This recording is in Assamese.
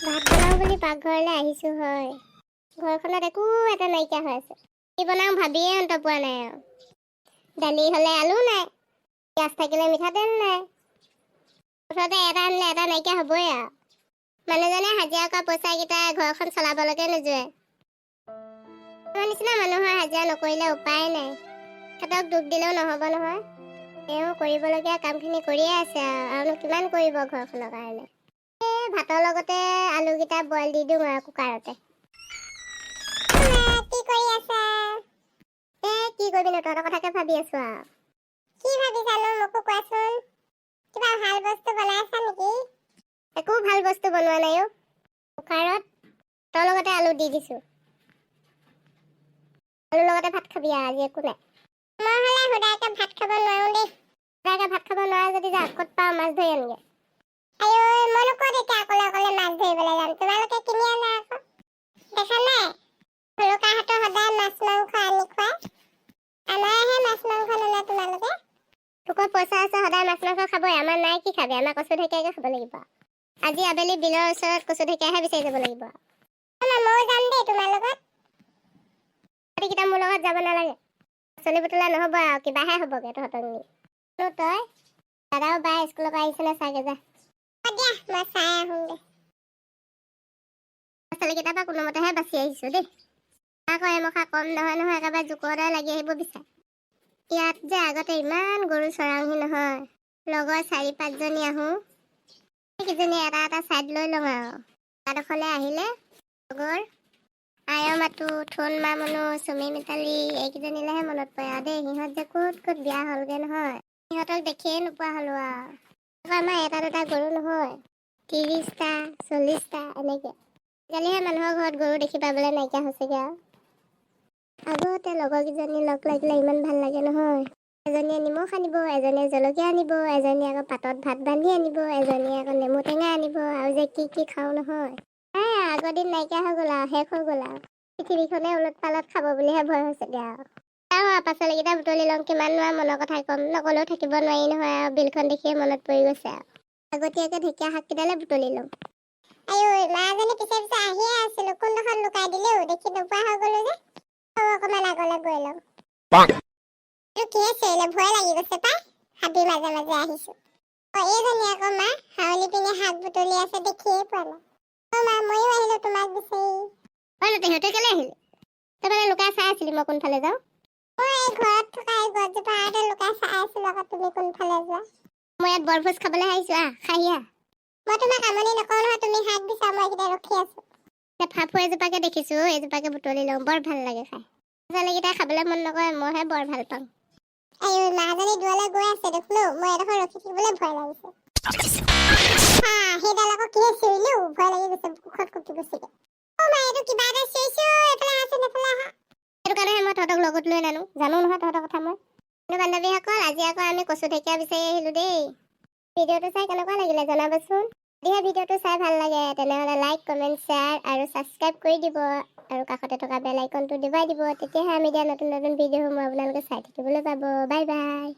ভাত বনাওঁ বুলি পাকঘৰলৈ আহিছোঁ হয়। ঘৰখনত একো এটা নাইকিয়া হৈ আছে। কি বনাওঁ ভাবিয়ে অন্ত পোৱা নাই আৰু। দালি হ'লে আলু নাই, পিঁয়াজ থাকিলে মিঠাতেল নাই। মুঠতে এটা আনিলে এটা নাইকিয়া হ'বই আৰু। মানুহজনে হাজিৰা কৰা পইচাকেইটা ঘৰখন চলাবলৈকে নোজোৰে। আমাৰ নিচিনা মানুহৰ হাজিৰা নকৰিলে উপায় নাই। সিহঁতক দুখ দিলেও নহ'ব নহয়। তেওঁ কৰিবলগীয়া কামখিনি কৰিয়ে আছে আৰু কিমান কৰিব ঘৰখনৰ কাৰণে। ভাতৰ লগতে আলুকেইটা বইল দি দিওঁ আৰু কুকাৰতে। কি কৰি আছা? কি কৰিবি নো, তহঁতৰ কথাকে ভাবি আছো আৰু। কি ভাবিছানো মোকো কোৱাচোন। কিবা ভাল বস্তু বনাইছা নেকি? একো ভাল বস্তু বনোৱা নাই অ। কুকাৰত ভাতৰ লগতে আলু দি দিছো। আলুৰ লগতে ভাত খাবি আৰু আজি একো নাই। মই হ'লে সুদাকে ভাত খাব নোৱাৰো দেই। সুদাকে ভাত খাব নোৱাৰা যদি যা, ক'ত পাওঁ মাছ ধৰি আনগে। আইঐ মইনো ক'ত এতিয়া অকলে অকলে মাছ ধৰিবলৈ যাম, তোমালোকে কিনি আনা আকৌ। দেখা নাই লুকাহঁতৰ সদায় মাছ মাংস আনি খুৱাই, আমাৰহে মাছ মাংস নানা তোমালোকে। তোকৰ পইচা আছে সদায় মাছ মাংস খাবই, আমাৰ নাই কি খাবি, আমাৰ কচু ঢেকীয়াকে খাব লাগিব। আজি আবেলি বিলৰ ওচৰত কচু ঢেকীয়াহে বিচাৰি যাব লাগিব। ময়ো যাম দেই তোমাৰ লগত। কেইটা মোৰ লগত যাব নালাগে। চলি বুটলা নহ'ব আৰু কিবাহে হ'বগে তহঁতক নি। তই দাদাও বাই স্কুলৰ পৰা আহিছিলে চাগে যা। দিয়া মই চাই আহোঁগে। ছোৱালীকেইটাৰ পৰা কোনোমতেহে বাচি আহিছো দেই। আকৌ এমখা কম নহয় নহয়, একেবাৰে জোকতে লাগি আহিব বিচাৰে। ইয়াত যে আগতে ইমান গৰু চৰাওহি নহয়, লগৰ 4-5জনী আহোঁ, সেইকেইজনী এটা এটা চাইড লৈ লওঁ আৰু। এডোখৰলৈ আহিলে লগৰ আয়ৰ মাতো, থোন মামনো, চুমি মিতালী এইকেইজনীলেহে মনত পৰে আৰু দেই। সিহঁত যে ক'ত ক'ত বিয়া হ'লগে নহয়, সিহঁতক দেখিয়ে নোপোৱা হ'লো আৰু। আমাৰ এটা দুটা গৰু নহয়, 30টা 40টা এনেকে। আজিকালিহে মানুহৰ ঘৰত গৰু দেখি পাবলৈ নাইকিয়া হৈছেগে আৰু। আগতে লগৰকেইজনী লগ লাগিলে ইমান ভাল লাগে নহয়। এজনীয়ে নিমখ আনিব, এজনীয়ে জলকীয়া আনিব, এজনীয়ে আকৌ পাতত ভাত বান্ধি আনিব, এজনীয়ে আকৌ নেমু টেঙা আনিব, আৰু যে কি কি খাওঁ নহয়। আগৰ দিন নাইকিয়া হৈ গ'ল আৰু, শেষ হৈ গ'ল আৰু। পৃথিৱীখনে উলট পালট খাব বুলিহে ভয় হৈছেগে আৰু। পাচলিকেইটা বুটলি লওঁ, কিমান মনৰ কথা কম, নকলেও থাকিব নোৱাৰি নহয় আৰু। বিলখন দেখিয়ে মনত পৰি গৈছে আৰু। আগতীয়াকে ঢেকীয়া শাককেইডালে বুটলি লওঁ। আইঐ মাজনী পিছে পিছে আহিয়ে আছিলো, কোনডোখৰত লুকাই দিলেও দেখি নোপোৱা হৈ গ'লো যে। অকমান আগলৈ গৈ লওঁ। কিহে চিঞৰিলে, ভয় লাগি গৈছে পাই। হাবি মাজে মাজে আহিছো। এইজনী আকৌ মা হাউলি পিনে শাক বুটলি আছে, দেখিয়ে পোৱা নাই। মা ময়ো আহিলো তোমাক বিচাৰি। সিহঁতে কেলে আহিলি? তই মানে লুকাই চাই আছিলি মই কোনফালে যাওঁ? মই এই ঘৰত থকা এই গছজোপা আড়তে লুকাই চাই আছিলো আকৌ তুমি কোনফালে যোৱা। মই ইয়াত বৰভোজ খাবলৈ আহিছো, খাই আহ। মই তোমাক আমনি নকৰো নহয়, তুমি শাক দিছা, মই এইকেইটা ৰখি আছো। ফাফু এজোপাকে দেখিছো, এইজোপাকে বুটলি লওঁ, বৰ ভাল লাগে খাই। ছোৱালীকেইটাই খাবলৈ মন নকৰে, মইহে বৰ ভাল পাওঁ। আইঐ মাজনী দূৰলৈ গৈ আছে দেখোন, মই এডোখৰ ৰখি থাকিবলৈ ভয় লাগিছে। সেইডাল আকৌ কিহে চিঞৰিলো, ভয় লাগি গৈছে, বুকুখত কঁপি গৈছেগে। এইটো কিবা এটা চিঞৰিছো, এইফালে আহাচোন, এইফালে আহা। সেইটো কাৰণেহে মই তহঁতক লগত লৈ নানো, জানো নহয় তহঁতৰ কথা মই। বান্ধৱীসকল, আজি আকৌ আমি কচু ঢেকীয়া বিচাৰি আহিলো দেই। ভিডিঅ'টো চাই কেনেকুৱা লাগিলে জনাবচোন। যদিহে ভিডিঅ'টো চাই ভাল লাগে তেনেহ'লে লাইক, কমেণ্ট, শ্বেয়াৰ আৰু ছাবস্ক্ৰাইব কৰি দিব। আৰু কাষতে থকা বেল আইকনটো দবাই দিব, তেতিয়াহে আমি দিয়া নতুন নতুন ভিডিঅ'সমূহ আপোনালোকে চাই থাকিবলৈ পাব। Bye bye.